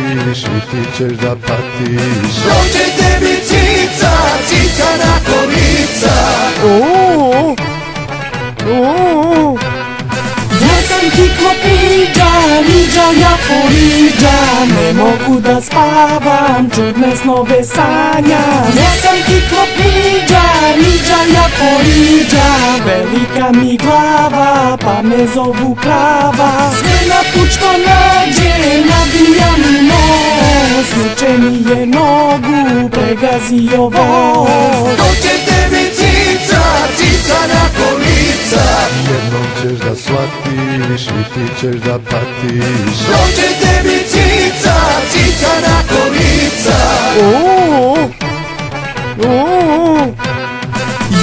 shvatiš i ti ćeš da patiš. Dođe tebi cica, cica na kolica. Ja sam ti klopiđa, niđa ja poliđa, ne mogu da spavam, čudne snove sanjam. Ja sam ti klopiđa, niđa ja poliđa, velika mi glava, pa me zovu krava. Sve na put što nađe, nabijam nos, juče mi je nogu pregazio voz. Dođe tebi cica, cica na kolica. Jednom ćeš da shvatiš i ti ćeš da patiš. Dođe tebi cica, cica na kolica.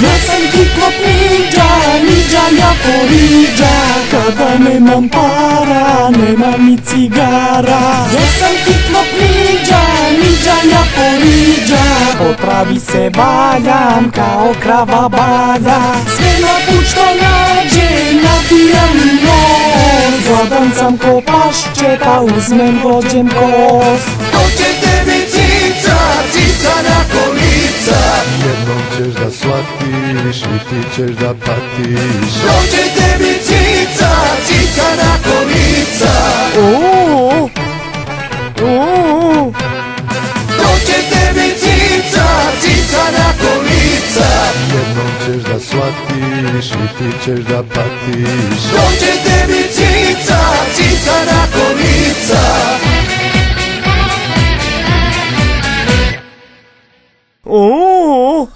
Ja sam ti klopiđa, niđa ja poliđa, kada nemam para, nema mi cigara. Ja sam ti klopiđa, niđa ja poliđa, po travi se valjam kao krava balja. Sve na put što nađe, nabijam nos, gladan sam ko pašče, pa uzmem dođem kost. Dođe tebi cica, cica na kolica. Jednom ćeš da shvatiš i ti ćeš da patiš. Dođe tebi cica, cica na kolica. Dođe tebi cica, cica na kolica. Jednom ćeš da shvatiš i ti ćeš da patiš. Dođe tebi cica, cica na kolica. Oh!